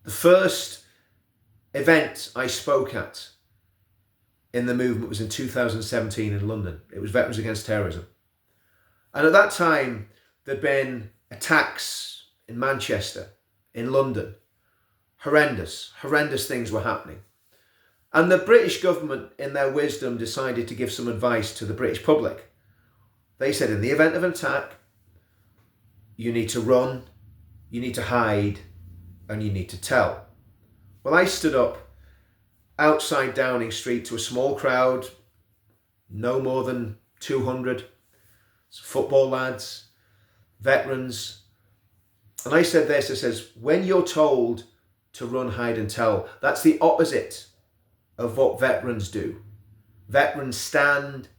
The first event I spoke at in the movement was in 2017 in London. It was Veterans Against Terrorism. And at that time, there'd been attacks in Manchester, in London. Horrendous things were happening. And the British government, in their wisdom, decided to give some advice to the British public. They said, in the event of an attack, you need to run, you need to hide, and you need to tell. Well, I stood up outside Downing Street to a small crowd, no more than 200, football lads, veterans. And I said this, I says, when you're told to run, hide and tell, that's the opposite of what veterans do. Veterans stand,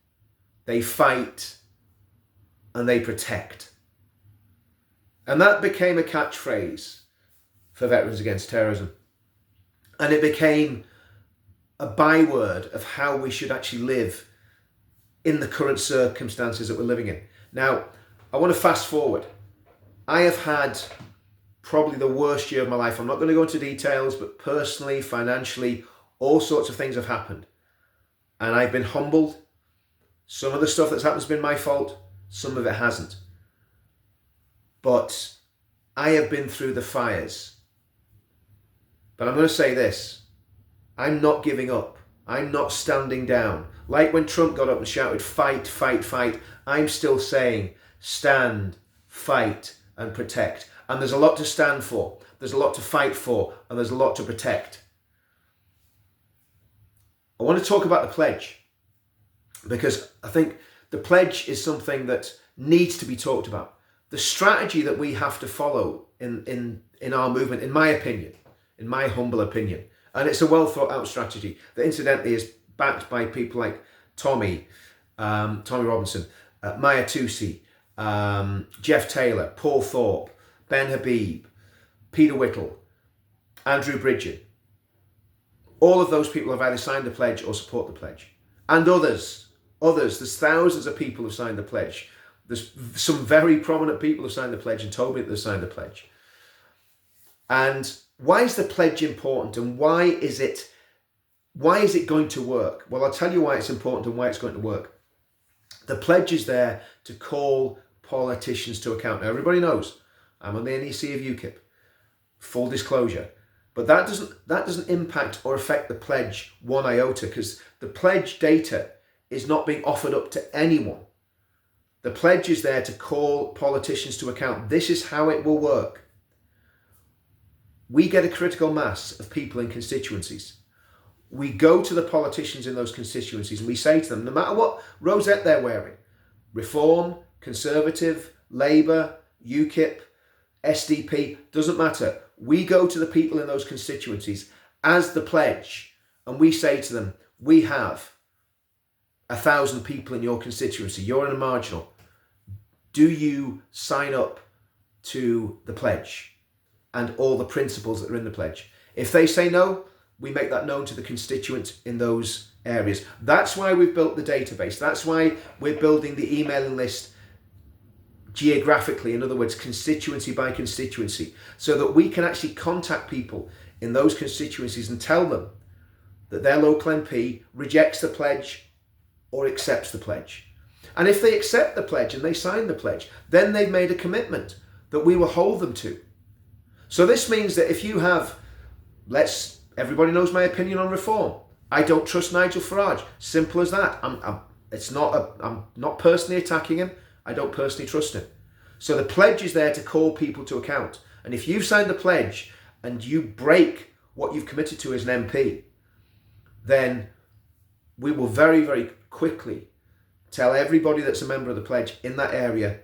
they fight, and they protect. And that became a catchphrase for Veterans Against Terrorism. And it became a byword of how we should actually live in the current circumstances that we're living in. Now, I want to fast forward. I have had probably the worst year of my life. I'm not going to go into details, but personally, financially, all sorts of things have happened. And I've been humbled. Some of the stuff that's happened has been my fault. Some of it hasn't. But I have been through the fires. But I'm going to say this. I'm not giving up. I'm not standing down. Like when Trump got up and shouted, fight, fight, fight. I'm still saying, stand, fight, and protect. And there's a lot to stand for. There's a lot to fight for. And there's a lot to protect. I want to talk about the pledge. Because I think the pledge is something that needs to be talked about. The strategy that we have to follow in our movement, in my opinion, in my humble opinion, and it's a well thought out strategy that incidentally is backed by people like Tommy Robinson, Maya Tusi, Jeff Taylor, Paul Thorpe, Ben Habib, Peter Whittle, Andrew Bridget. All of those people have either signed the pledge or support the pledge. And others, there's thousands of people who've signed the pledge. There's some very prominent people who've signed the pledge and told me that they've signed the pledge. And why is the pledge important and why is it going to work? Well, I'll tell you why it's important and why it's going to work. The pledge is there to call politicians to account. Now, everybody knows I'm on the NEC of UKIP, full disclosure. But that doesn't impact or affect the pledge one iota, because the pledge data is not being offered up to anyone. The pledge is there to call politicians to account. This is how it will work. We get a critical mass of people in constituencies. We go to the politicians in those constituencies and we say to them, no matter what rosette they're wearing, Reform, Conservative, Labour, UKIP, SDP, doesn't matter. We go to the people in those constituencies as the pledge and we say to them, we have 1,000 people in your constituency. You're in a marginal. Do you sign up to the pledge and all the principles that are in the pledge? If they say no, we make that known to the constituents in those areas. That's why we've built the database. That's why we're building the emailing list geographically, in other words, constituency by constituency, so that we can actually contact people in those constituencies and tell them that their local MP rejects the pledge or accepts the pledge. And if they accept the pledge and they sign the pledge, then they've made a commitment that we will hold them to. So this means that if you have, everybody knows my opinion on reform. I don't trust Nigel Farage. Simple as that. I'm not personally attacking him. I don't personally trust him. So the pledge is there to call people to account. And if you've signed the pledge and you break what you've committed to as an MP, then we will very, very quickly tell everybody that's a member of the pledge in that area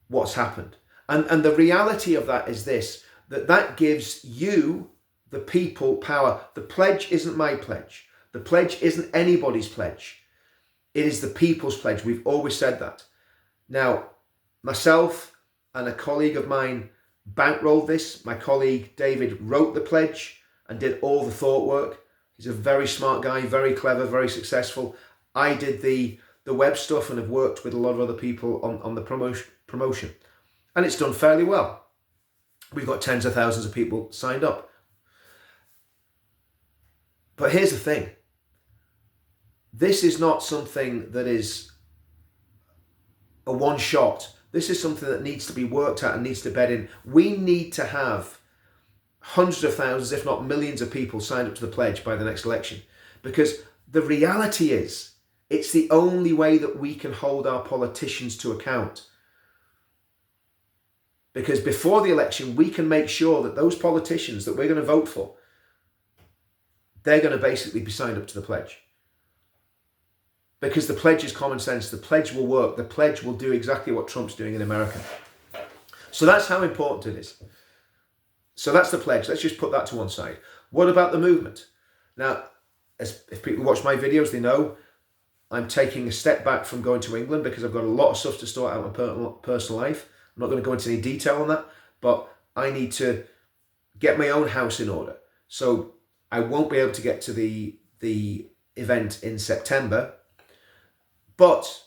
what's happened. And the reality of that is this, that gives you, the people, power. The pledge isn't my pledge. The pledge isn't anybody's pledge. It is the people's pledge. We've always said that. Now, myself and a colleague of mine bankrolled this. My colleague David wrote the pledge and did all the thought work. He's a very smart guy, very clever, very successful. I did the web stuff and have worked with a lot of other people on the promotion. And it's done fairly well. We've got tens of thousands of people signed up. But here's the thing. This is not something that is a one shot. This is something that needs to be worked at and needs to bed in. We need to have hundreds of thousands, if not millions of people signed up to the pledge by the next election. Because the reality is, it's the only way that we can hold our politicians to account. Because before the election, we can make sure that those politicians that we're going to vote for, they're going to basically be signed up to the pledge. Because the pledge is common sense. The pledge will work. The pledge will do exactly what Trump's doing in America. So that's how important it is. So that's the pledge. Let's just put that to one side. What about the movement? Now, if people watch my videos, they know I'm taking a step back from going to England because I've got a lot of stuff to sort out in my personal life. I'm not going to go into any detail on that, but I need to get my own house in order. So I won't be able to get to the event in September. But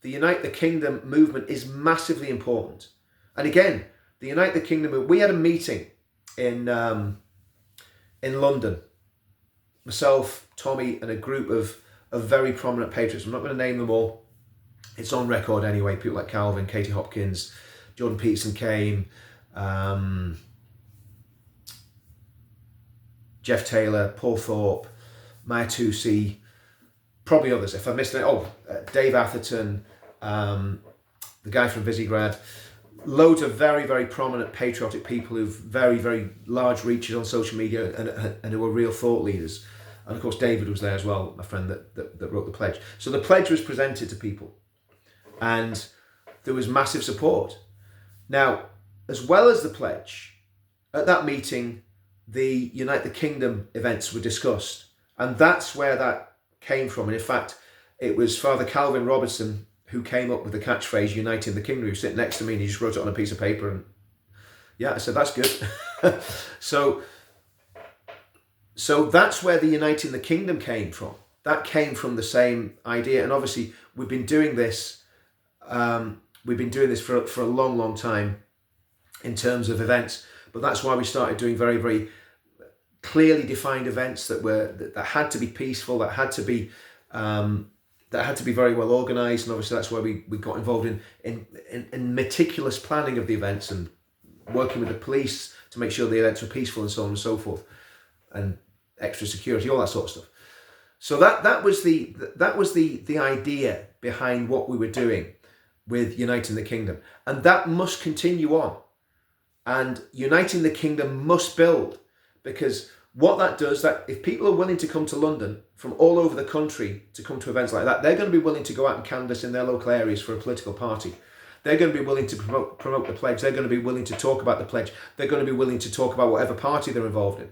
the Unite the Kingdom movement is massively important. And again, the Unite the Kingdom movement, we had a meeting in London. Myself, Tommy, and a group of very prominent patriots. I'm not going to name them all. It's on record anyway. People like Calvin, Katie Hopkins, Jordan Peterson came, Jeff Taylor, Paul Thorpe, Maya Tusi, probably others. If I missed it, Dave Atherton, the guy from Visegrad, loads of very, very prominent patriotic people who've very, very large reaches on social media and who are real thought leaders. And of course, David was there as well, my friend that wrote the pledge. So the pledge was presented to people and there was massive support. Now, as well as the pledge, at that meeting, the Unite the Kingdom events were discussed. And that's where that came from. And in fact, it was Father Calvin Robertson who came up with the catchphrase Uniting the Kingdom. He was sitting next to me and he just wrote it on a piece of paper. And yeah, I said, that's good. So that's where the Uniting the Kingdom came from. That came from the same idea. And obviously we've been doing this for a long, long time in terms of events. But that's why we started doing very, very clearly defined events that had to be peaceful, that had to be very well organised, and obviously that's why we got involved in meticulous planning of the events and working with the police to make sure the events were peaceful and so on and so forth, and extra security, all that sort of stuff. So that was the idea behind what we were doing with Uniting the Kingdom, and that must continue on. And Uniting the Kingdom must build, because what that does, that if people are willing to come to London from all over the country to come to events like that, they're going to be willing to go out and canvass in their local areas for a political party. They're going to be willing to promote the pledge. They're going to be willing to talk about the pledge. They're going to be willing to talk about whatever party they're involved in.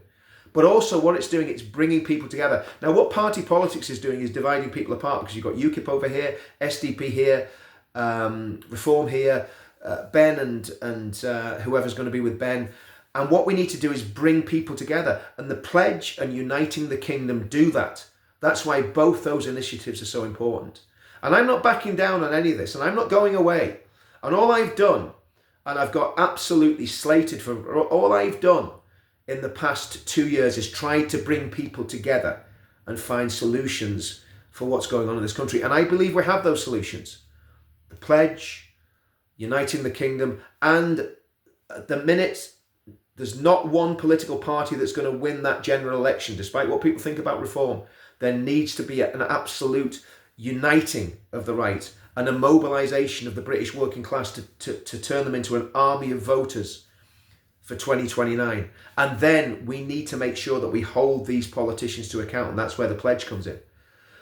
But also what it's doing, it's bringing people together. Now, what party politics is doing is dividing people apart, because you've got UKIP over here, SDP here, Reform here, Ben and whoever's going to be with Ben. And what we need to do is bring people together. And the pledge and Uniting the Kingdom do that. That's why both those initiatives are so important. And I'm not backing down on any of this, and I'm not going away. And all I've done, and I've got absolutely slated for, all I've done in the past 2 years is tried to bring people together and find solutions for what's going on in this country. And I believe we have those solutions. The pledge, Uniting the Kingdom, and at the minute, there's not one political party that's going to win that general election, despite what people think about reform. There needs to be an absolute uniting of the right and a mobilisation of the British working class to turn them into an army of voters for 2029. And then we need to make sure that we hold these politicians to account, and that's where the pledge comes in.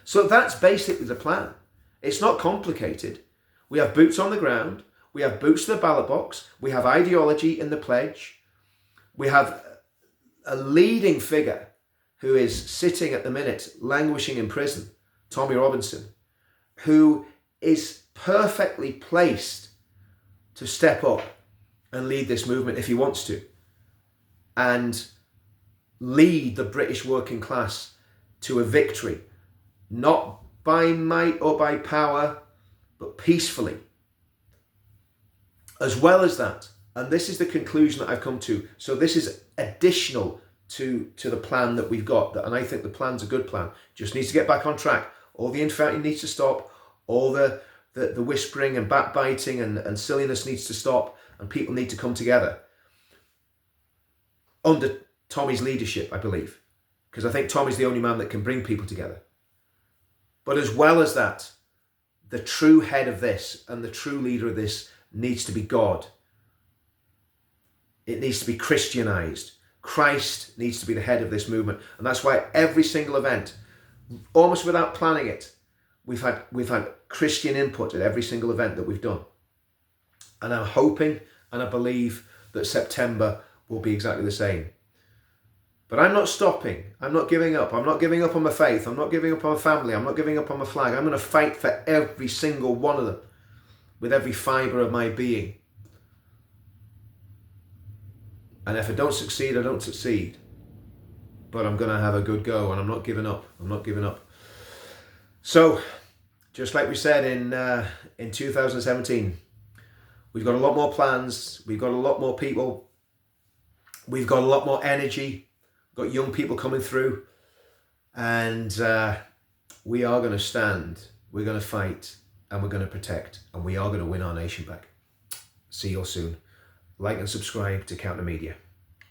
So that's basically the plan. It's not complicated. We have boots on the ground. We have boots to the ballot box. We have ideology in the pledge. We have a leading figure who is sitting at the minute, languishing in prison, Tommy Robinson, who is perfectly placed to step up and lead this movement if he wants to, and lead the British working class to a victory, not by might or by power, but peacefully. As well as that, and this is the conclusion that I've come to, so this is additional to the plan that we've got. And I think the plan's a good plan. Just needs to get back on track. All the infighting needs to stop. All the whispering and backbiting and silliness needs to stop. And people need to come together under Tommy's leadership, I believe. Because I think Tommy's the only man that can bring people together. But as well as that, the true head of this and the true leader of this needs to be God. It needs to be Christianized. Christ needs to be the head of this movement. And that's why every single event, almost without planning it, we've had Christian input at every single event that we've done. And I'm hoping and I believe that September will be exactly the same. But I'm not stopping. I'm not giving up. I'm not giving up on my faith. I'm not giving up on my family. I'm not giving up on my flag. I'm going to fight for every single one of them with every fibre of my being. And if I don't succeed, I don't succeed. But I'm going to have a good go, and I'm not giving up. I'm not giving up. So, just like we said in 2017, we've got a lot more plans. We've got a lot more people. We've got a lot more energy. We've got young people coming through. And we are going to stand. We're going to fight. And we're going to protect. And we are going to win our nation back. See you all soon. Like and subscribe to Counter Media.